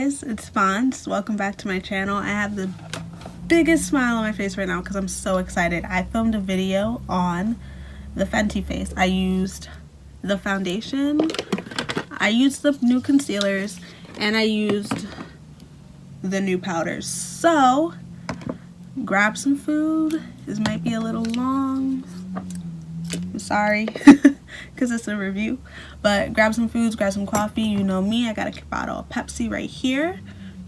guys, it's Fonts. Welcome back to my channel. I have the biggest smile on my face right now because I'm so excited. I filmed a video on the Fenty face. I used the foundation, I used the new concealers, and I used the new powders. So, grab some food. This might be a little long. I'm sorry. Because it's a review, but grab some foods, grab some coffee. You know me, I got a bottle of Pepsi right here,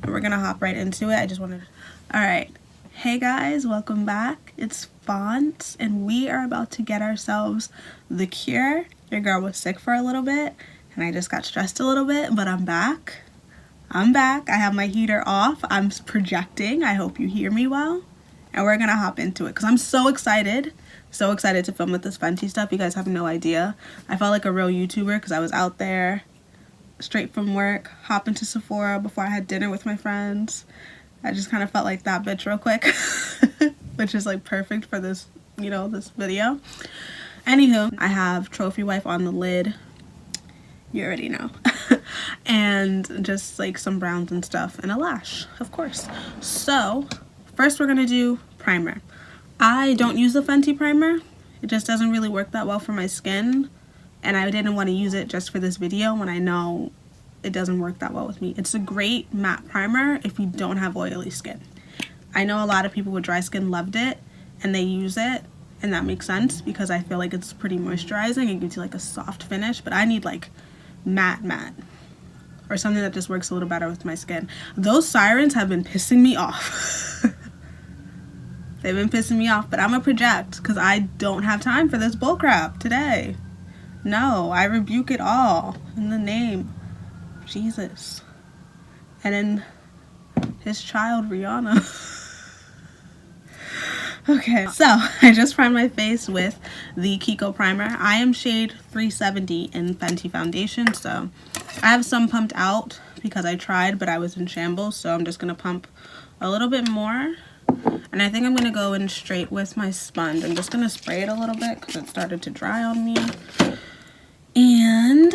and we're gonna hop right into it. Alright, hey guys, welcome back. It's Fonts, and we are about to get ourselves the cure. Your girl was sick for a little bit, and I just got stressed a little bit, but I'm back. I have my heater off. I'm projecting. I hope you hear me well, and we're gonna hop into it because I'm so excited. So excited to film with this Fenty stuff. You guys have no idea. I felt like a real YouTuber because I was out there straight from work, hopping to Sephora before I had dinner with my friends. I just kind of felt like that bitch real quick, which is like perfect for this, you know, this video. Anywho, I have Trophy Wife on the lid. You already know. And just like some browns and stuff and a lash, of course. So first we're gonna do primer. I don't use the Fenty primer. It just doesn't really work that well for my skin, and I didn't want to use it just for this video when I know it doesn't work that well with me. It's a great matte primer if you don't have oily skin. I know a lot of people with dry skin loved it and they use it, and that makes sense because I feel like it's pretty moisturizing. It gives you like a soft finish, but I need like matte or something that just works a little better with my skin. Those sirens have been pissing me off. They've been pissing me off, but I'm gonna project because I don't have time for this bullcrap today. No, I rebuke it all in the name of Jesus and in his child Rihanna. Okay, so I just primed my face with the Kiko primer. I am shade 370 in Fenty foundation, so I have some pumped out because I tried, but I was in shambles, so I'm just gonna pump a little bit more. And I think I'm going to go in straight with my sponge. I'm just going to spray it a little bit because it started to dry on me. And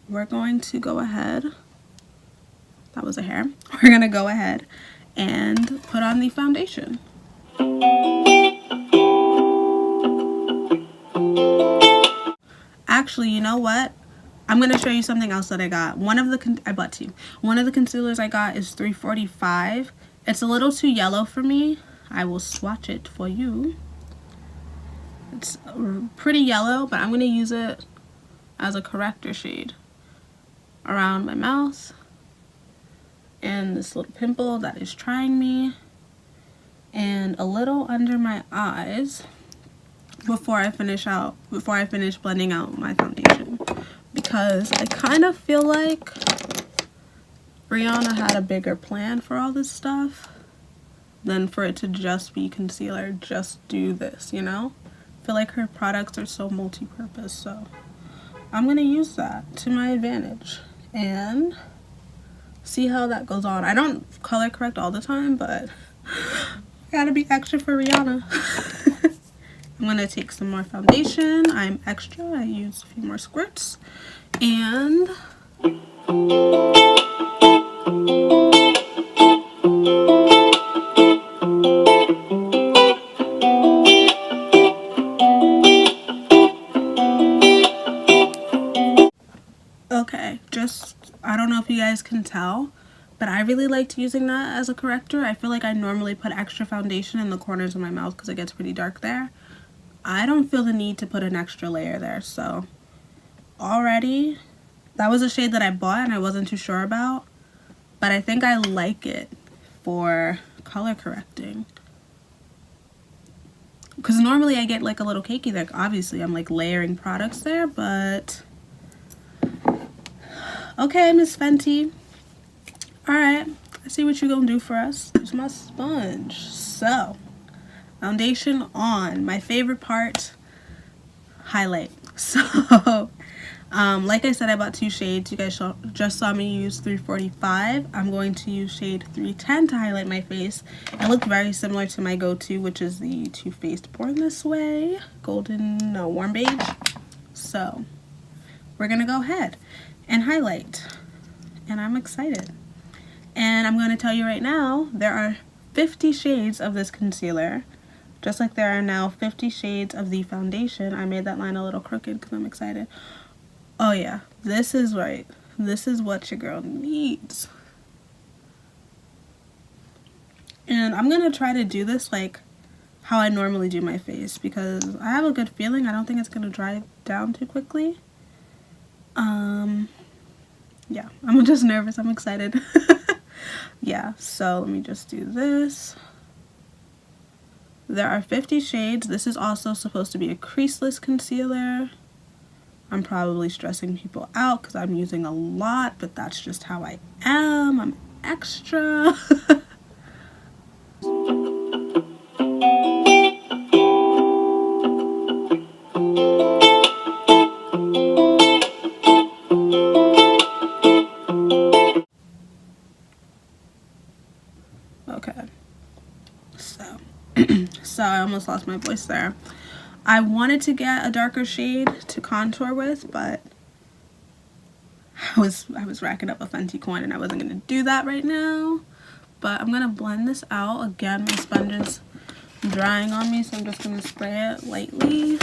we're going to go ahead. That was a hair. We're going to go ahead and put on the foundation. Actually, you know what? I'm going to show you something else that I got. I bought two. One of the concealers I got is 345. It's a little too yellow for me. I will swatch it for you. It's pretty yellow, but I'm going to use it as a corrector shade around my mouth and this little pimple that is trying me, and a little under my eyes before I finish blending out my foundation, because I kind of feel like Rihanna had a bigger plan for all this stuff than for it to just be concealer, just do this, you know? I feel like her products are so multi-purpose, so I'm gonna use that to my advantage and see how that goes on. I don't color correct all the time, but I gotta be extra for Rihanna. I'm gonna take some more foundation. I'm extra, I used a few more squirts, and okay, I don't know if you guys can tell, but I really liked using that as a corrector. I feel like I normally put extra foundation in the corners of my mouth because it gets pretty dark there. I don't feel the need to put an extra layer there, so already, that was a shade that I bought and I wasn't too sure about, but I think I like it for color correcting. Because normally I get like a little cakey there. Obviously, I'm like layering products there, but okay, Miss Fenty. Alright, I see what you're gonna do for us. Here's my sponge. So, foundation on. My favorite part, highlight. So, like I said, I bought two shades. You guys just saw me use 345. I'm going to use shade 310 to highlight my face. It looked very similar to my go-to, which is the Too Faced Born This Way warm beige. So we're gonna go ahead and highlight, and I'm excited. And I'm going to tell you right now, there are 50 shades of this concealer, just like there are now 50 shades of the foundation. I made that line a little crooked because I'm excited. Oh yeah, this is right. This is what your girl needs. And I'm going to try to do this like how I normally do my face, because I have a good feeling I don't think it's going to dry down too quickly. Yeah, I'm just nervous. I'm excited. Yeah, so let me just do this. There are 50 shades. This is also supposed to be a creaseless concealer. I'm probably stressing people out because I'm using a lot, but that's just how I am. I'm extra. Okay, so I almost lost my voice there. I wanted to get a darker shade to contour with, but I was racking up a Fenty coin and I wasn't going to do that right now. But I'm going to blend this out. Again, my sponge is drying on me, so I'm just going to spray it lightly.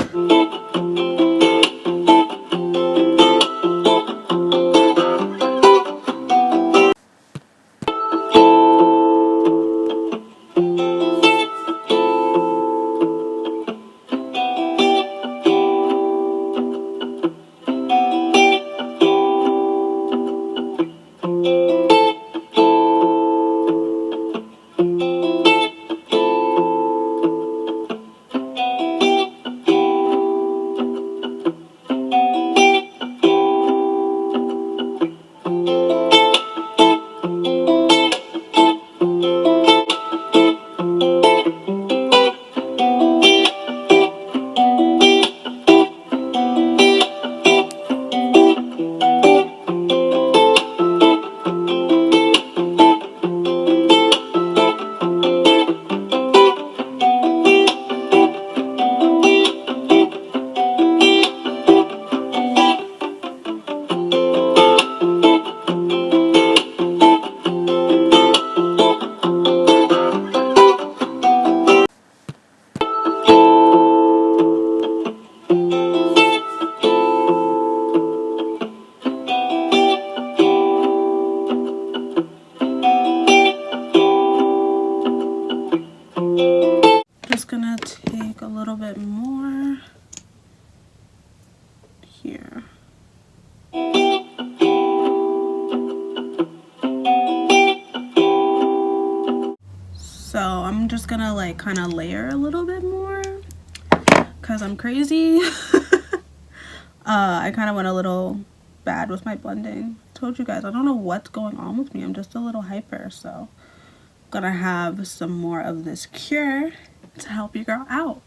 Just gonna take a little bit more here. So I'm just gonna like kind of layer a little bit more because I'm crazy. I kind of went a little bad with my blending. I told you guys, I don't know what's going on with me. I'm just a little hyper, so I'm gonna have some more of this cure to help your girl out.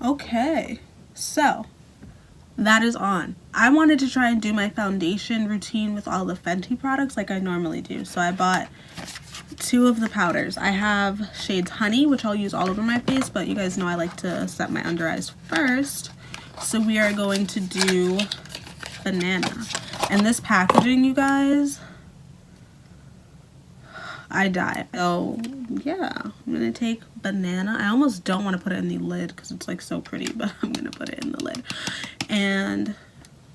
Okay, so that is on. I wanted to try and do my foundation routine with all the Fenty products like I normally do. So I bought 2 of the powders. I have shades Honey, which I'll use all over my face, but you guys know I like to set my under eyes first. So we are going to do Banana. And this packaging, you guys, I die. So yeah, I'm gonna take Banana. I almost don't want to put it in the lid because it's like so pretty, but I'm gonna put it in the lid and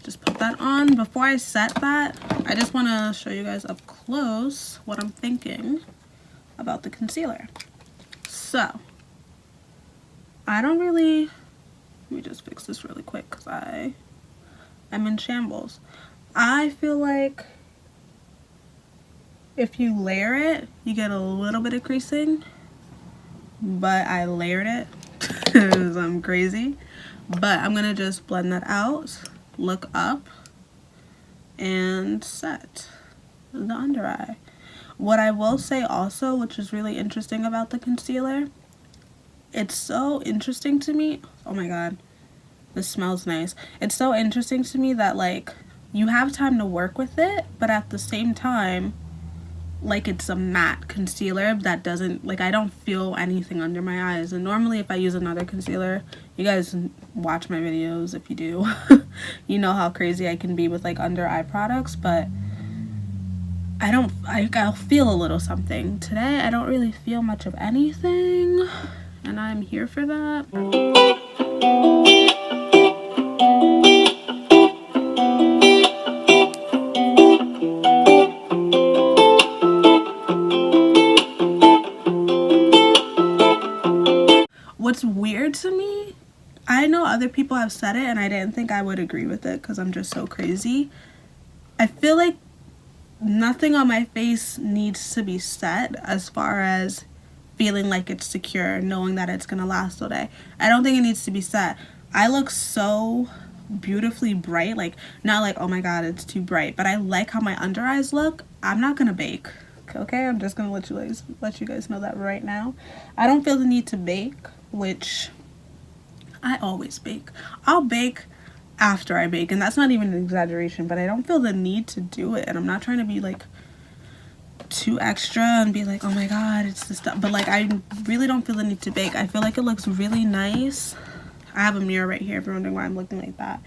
just put that on. Before I set that, I just want to show you guys up close what I'm thinking about the concealer. So I don't really, let me just fix this really quick because I'm in shambles. I feel like if you layer it, you get a little bit of creasing, but I layered it because I'm crazy. But I'm gonna just blend that out, look up, and set the under eye. What I will say also, which is really interesting about the concealer, it's so interesting to me, oh my god, this smells nice. It's so interesting to me that like you have time to work with it, but at the same time like it's a matte concealer that doesn't, like, I don't feel anything under my eyes. And normally if I use another concealer, you guys watch my videos if you do, you know how crazy I can be with like under eye products, but I'll feel a little something. Today I don't really feel much of anything, and I'm here for that. What's weird to me, I know other people have said it and I didn't think I would agree with it because I'm just so crazy. I feel like nothing on my face needs to be set as far as feeling like it's secure, knowing that it's gonna last all day. I don't think it needs to be set. I look so beautifully bright, like not like, oh my god, it's too bright, but I like how my under eyes look. I'm not gonna bake, okay? I'm just gonna let you guys know that right now. I don't feel the need to bake, which I always bake. I'll bake after I bake, and that's not even an exaggeration, but I don't feel the need to do it. And I'm not trying to be like too extra and be like, oh my god, it's this stuff, but like I really don't feel the need to bake. I feel like it looks really nice. I have a mirror right here if you're wondering why I'm looking like that,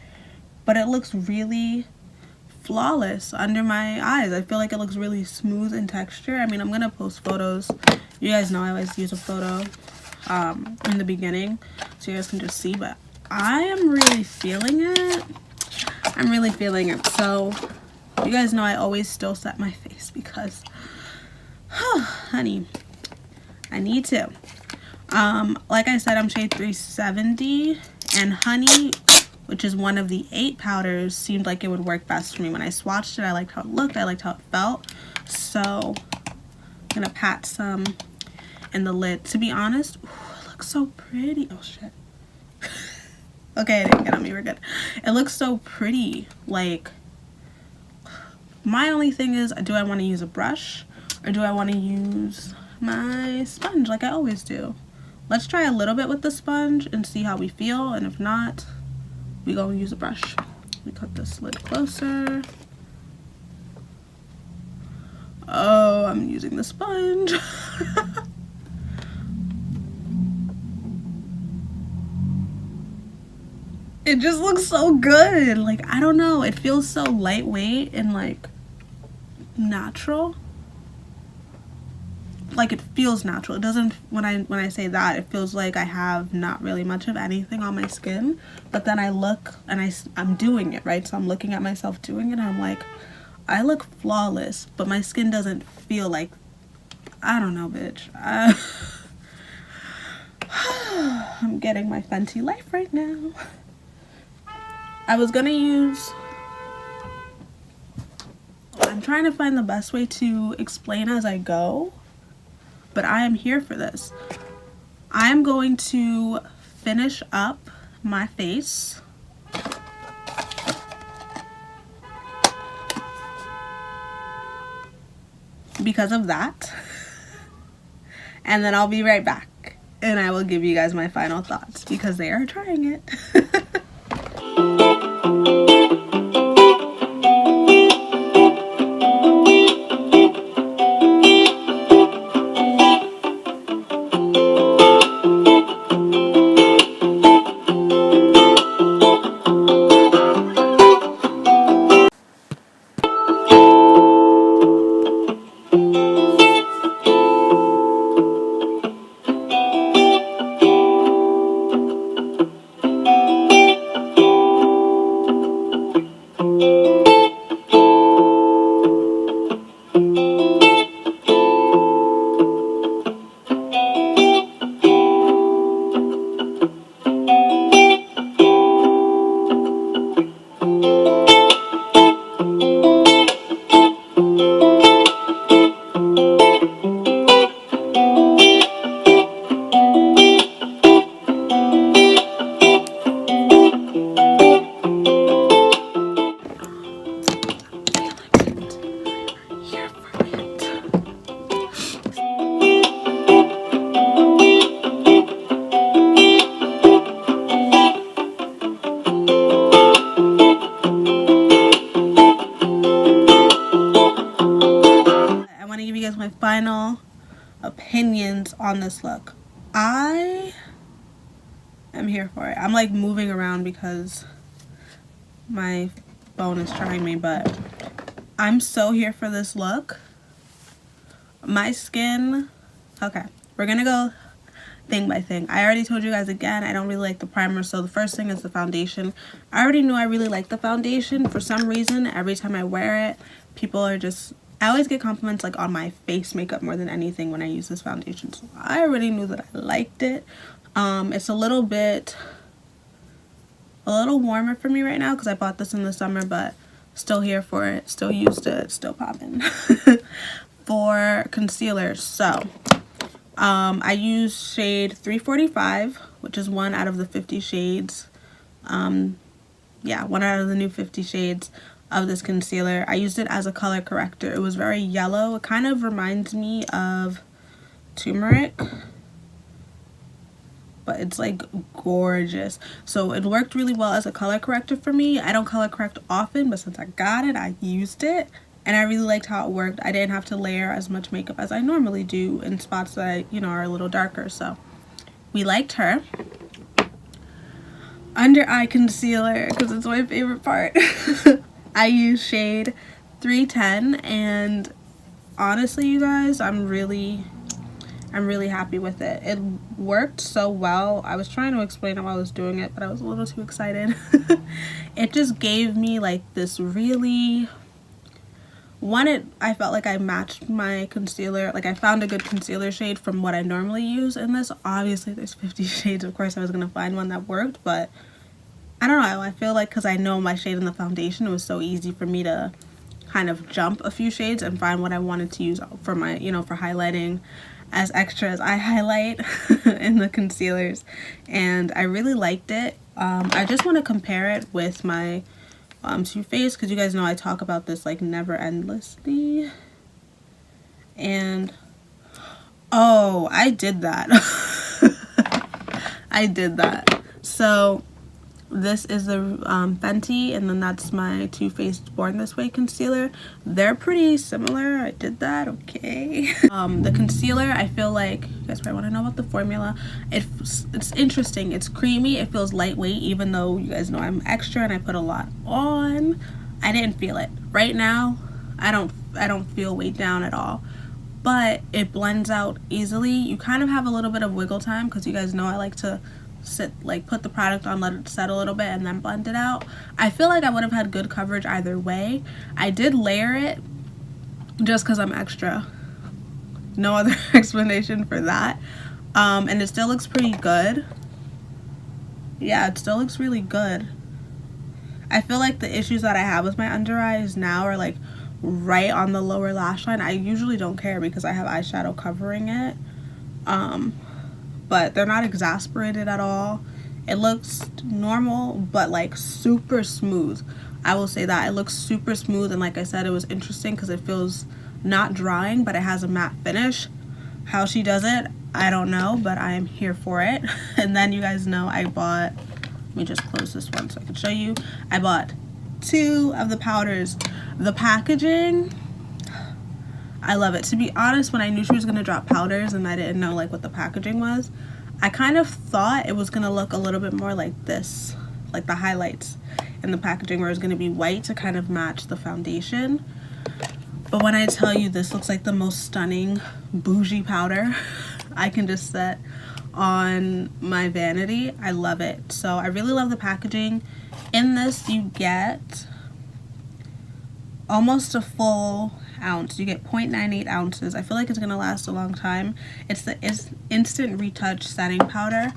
but it looks really flawless under my eyes. I feel like it looks really smooth in texture. I mean, I'm gonna post photos. You guys know I always use a photo in the beginning so you guys can just see, but I am really feeling it. I'm really feeling it. So you guys know I always still set my face because honey, I need to. Like I said, I'm shade 370, and honey, which is one of the 8 powders, seemed like it would work best for me. When I swatched it, I liked how it looked, I liked how it felt, so I'm gonna pat some in the lid. To be honest, ooh, it looks so pretty. Oh shit. Okay, it didn't get on me, we're good. It looks so pretty. Like, my only thing is, do I want to use a brush or do I want to use my sponge like I always do? Let's try a little bit with the sponge and see how we feel, and if not, we go and use a brush. Let me cut this lid closer. Oh, I'm using the sponge. It just looks so good. Like, I don't know, it feels so lightweight and like natural. Like, it feels natural. It doesn't, when I say that, it feels like I have not really much of anything on my skin, but then I look and I'm doing it, right? So I'm looking at myself doing it and I'm like, I look flawless, but my skin doesn't feel like, I don't know, bitch. I'm getting my Fenty life right now. I was gonna use, I'm trying to find the best way to explain as I go, but I am here for this. I am going to finish up my face. Because of that. And then I'll be right back and I will give you guys my final thoughts because they are trying it. opinions on this look. I am here for it. I'm like moving around because my phone is trying me, but I'm so here for this look. My skin, okay, we're gonna go thing by thing. I already told you guys again, I don't really like the primer, so the first thing is the foundation. I already knew I really like the foundation. For some reason, every time I wear it, people are just, I always get compliments like on my face makeup more than anything when I use this foundation. So I already knew that I liked it. It's a little warmer for me right now because I bought this in the summer, but still here for it, still used it, still popping. For concealer, so I use shade 345, which is 1 out of the 50 shades. Yeah, 1 out of the new 50 shades of this concealer. I used it as a color corrector. It was very yellow. It kind of reminds me of turmeric, but it's like gorgeous. So it worked really well as a color corrector for me. I don't color correct often, but since I got it, I used it. And I really liked how it worked. I didn't have to layer as much makeup as I normally do in spots that, are a little darker. So we liked her. Under eye concealer, because it's my favorite part. I use shade 310, and honestly, you guys, I'm really happy with it. It worked so well. I was trying to explain it while I was doing it, but I was a little too excited. It just gave me like this really... I felt like I matched my concealer. Like I found a good concealer shade from what I normally use in this. Obviously there's 50 shades. Of course I was going to find one that worked, but I don't know. I feel like because I know my shade in the foundation, it was so easy for me to kind of jump a few shades and find what I wanted to use for my, for highlighting as extra as I highlight in the concealers. And I really liked it. I just want to compare it with my Too Faced, because you guys know I talk about this like never endlessly. And oh, I did that. I did that. So this is the Fenty, and then that's my Too Faced Born This Way concealer. They're pretty similar. I did that, okay. The concealer, I feel like, you guys probably want to know about the formula. It's interesting. It's creamy. It feels lightweight, even though you guys know I'm extra and I put a lot on. I didn't feel it. Right now, I don't feel weighed down at all. But it blends out easily. You kind of have a little bit of wiggle time, because you guys know I like to put the product on, let it set a little bit, and then blend it out. I feel like I would have had good coverage either way. I did layer it just because I'm extra. No other explanation for that. And it still looks pretty good. Yeah, it still looks really good. I feel like the issues that I have with my under eyes now are like right on the lower lash line. I usually don't care because I have eyeshadow covering it. But they're not exasperated at all. It looks normal, but like super smooth. I will say that. It looks super smooth, and like I said, it was interesting because it feels not drying, but it has a matte finish. How she does it, I don't know, but I am here for it. And then you guys know I bought, let me just close this one so I can show you. I bought 2 of the powders. The packaging, I love it. To be honest, when I knew she was going to drop powders and I didn't know like what the packaging was, I kind of thought it was going to look a little bit more like this, like the highlights in the packaging, where it's going to be white to kind of match the foundation. But when I tell you, this looks like the most stunning bougie powder I can just set on my vanity. I love it. So I really love the packaging. In this you get almost a full ounce. You get 0.98 ounces. I feel like it's gonna last a long time. It's the instant retouch setting powder.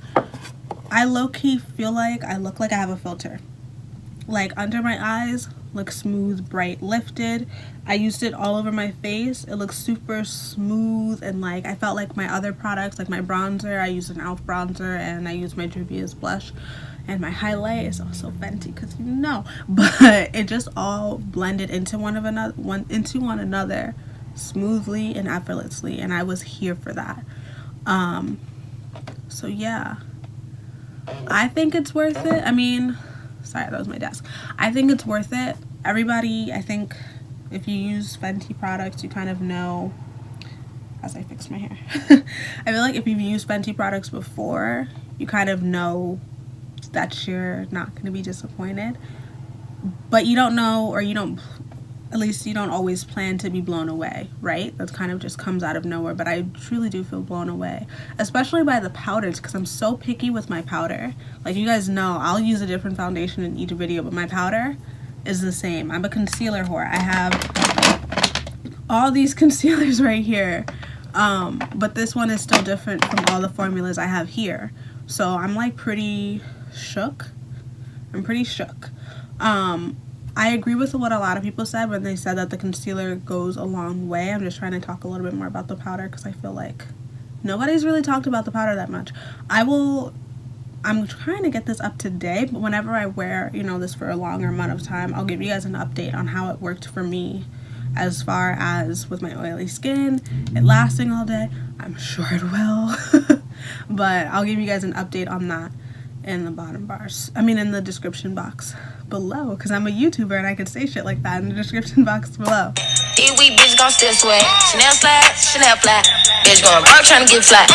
I low-key feel like I look like I have a filter. Like under my eyes, look smooth, bright, lifted. I used it all over my face. It looks super smooth, and like I felt like my other products, like my bronzer, I used an e.l.f. bronzer, and I used my Juvia's blush, and my highlight is also Fenty, because you know. But it just all blended into one another smoothly and effortlessly, and I was here for that. So yeah, I think it's worth it. I mean, sorry, that was my desk. I think it's worth it. Everybody, I think if you use Fenty products, you kind of know as I fix my hair. I feel like if you've used Fenty products before, you kind of know that you're not going to be disappointed. But you don't know, or you don't, at least you don't always plan to be blown away, right? That kind of just comes out of nowhere. But I truly do feel blown away, especially by the powders, because I'm so picky with my powder. Like, you guys know, I'll use a different foundation in each video, but my powder is the same. I'm a concealer whore. I have all these concealers right here, but this one is still different from all the formulas I have here. So I'm like pretty shook. I'm pretty shook. I agree with what a lot of people said when they said that the concealer goes a long way. I'm just trying to talk a little bit more about the powder because I feel like nobody's really talked about the powder that much. I'm trying to get this up to date, but whenever I wear, you know, this for a longer amount of time, I'll give you guys an update on how it worked for me as far as with my oily skin, it lasting all day. I'm sure it will, but I'll give you guys an update on that in the bottom bars. I mean, in the description box below, because I'm a YouTuber and I could say shit like that in the description box below. These weak bitches gon' still sweat. Chanel slide, Chanel flat. Bitch going broke trying to get flat.